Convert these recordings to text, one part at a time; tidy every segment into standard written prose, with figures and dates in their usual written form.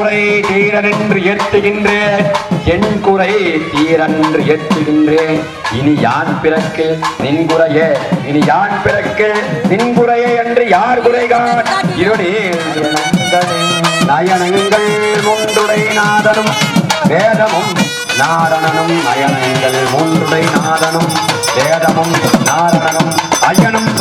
குறை தீரனென்று ஏற்றுகின்றேன், என் குறை தீரன்று ஏற்றுகின்றேன். இனி யான் பிறக்கு நின்குறையே, இனி யான் பிறக்கு நின்குறையே என்று யார் குறைகான்? இருடே நயனங்கள் மூன்றுடை நாதனும் வேதமும் நாரணனும், நயனங்கள் மூன்றுடை நாதனும் வேதமும் நாரணனும் ஐயனும்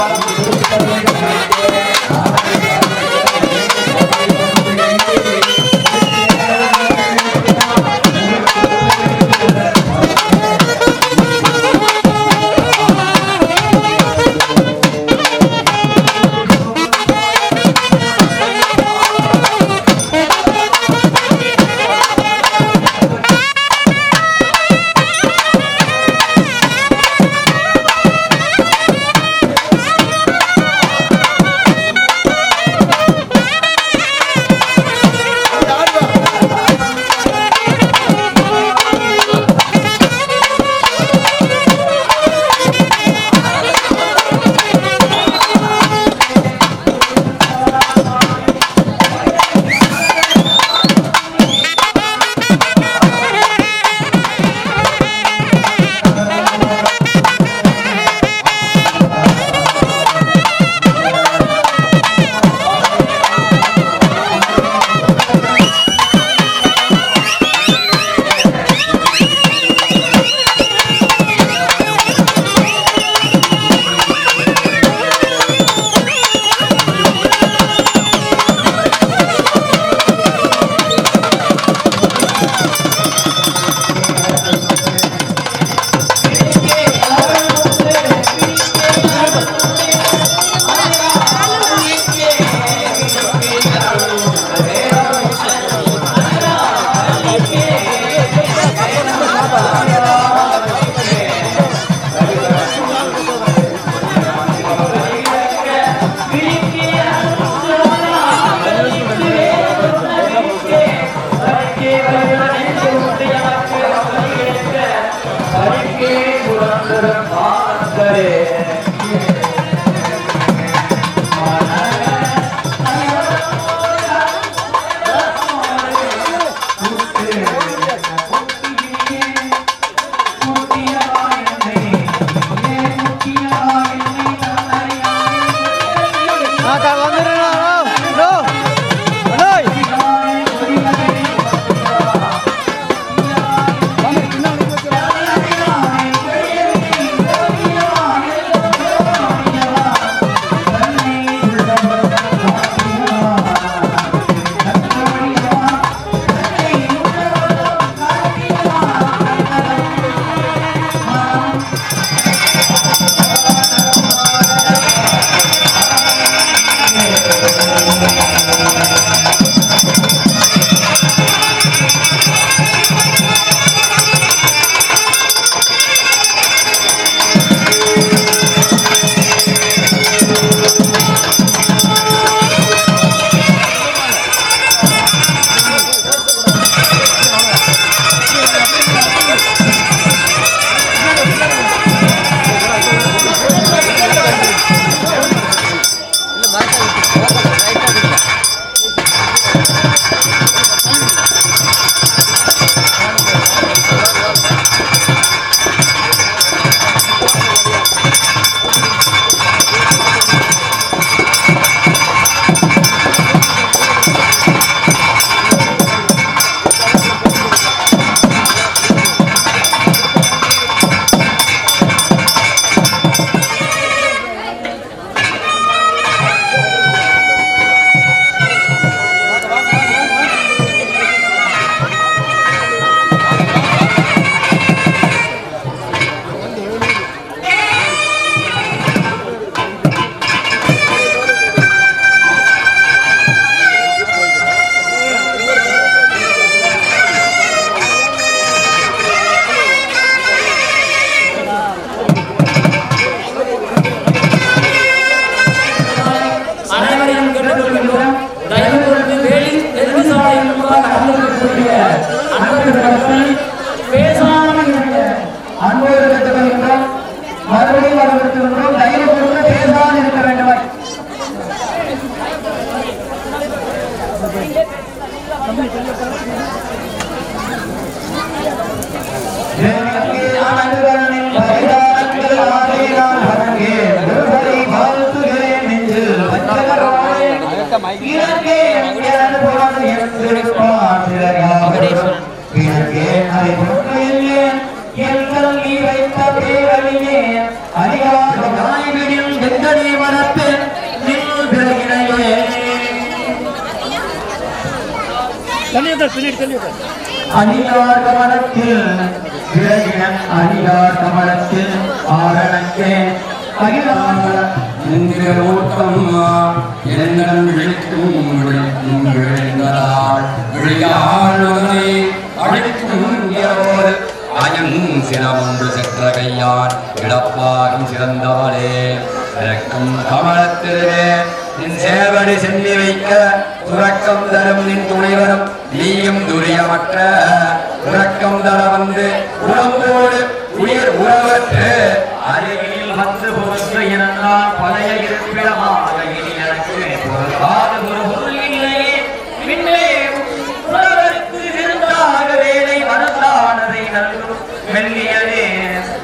அணியார் கமலத்தில் விலகினன் அணியார் கமலத்தில் ஆரணக்கே ஊட்டம் எண்ணம் விழிக்கும் விழிக்கும் விழுந்தாள் விழியாளுமை அழிக்கும் அயன் சினமொன்று சென்ற கையான் இழப்பாகும் சிறந்தாளே இறக்கும் கமலத்திலே நின் சேவடி செல்லி வைக்க துறக்கம் தரும் நின் துணைவரும் நீயும் துரியமற்ற உறக்கம் தர வந்து உடம்போடு உயிர் உறவற்று அருகில் வந்து பொறுத்து என்னால் பழைய இருப்பிடமாக இனி எனக்கு பொருளாத ஒரு பொருள் இல்லையே பின்னே உறவருக்கு இருந்தாக வேலை மறந்தானதை நல்கும் மெல்லியனே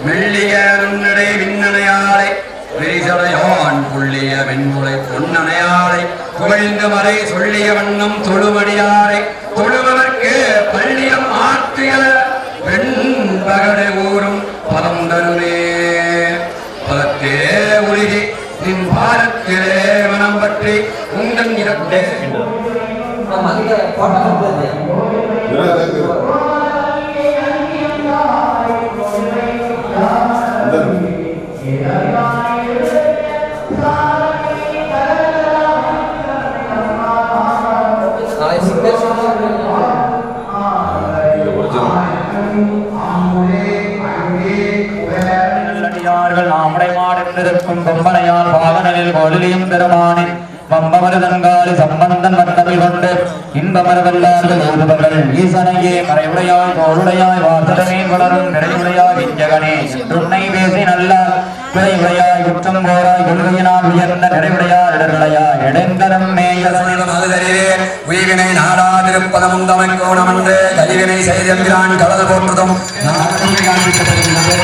மெல்லிய நுண்ணடை விண்ணனையாளை விரிசடையான் புள்ளிய வெண்முளை பொன்னனையாளை புகழ்ந்து மறை சொல்லிய வண்ணம் தொழுமடியாரை தொழுவதற்கு பள்ளியம் ஆற்றிய பெண் பகடை ஊரும் பதம் தருமே பதத்தே உருகி நின் பாரத்திலே மனம் பற்றி உங்கள் இரட்டே நாமுடைமாடிருக்கும் பொம்பனையால் பாவனில் கொலியும் பெருமானின் வம்பமருதன்காலி சம்பந்தன் வந்தமிழ் கொண்டு இன்பமருதல்லார்கள் ஊதுபவர்கள் ஈசனையே மறைவுடையாய் தோளுடையாய் வாசலமீன் வளரும் நிறைவுடையாய் விஞ்சகனே துணை பேசி நல்லால் பிழைவுடையாய் குற்றம் போராய் கொள்கையினால் உயர்ந்த நிறைவுடையார் இடருடையாய் இடந்தரம் மேயதறிவே உயிரினை நாடாதிருப்பதமும் தமைக்கோணமன்று கைவினை செய்திரான் கடல் போன்றதும் நாடு காண்பிக்கப்படுகின்றது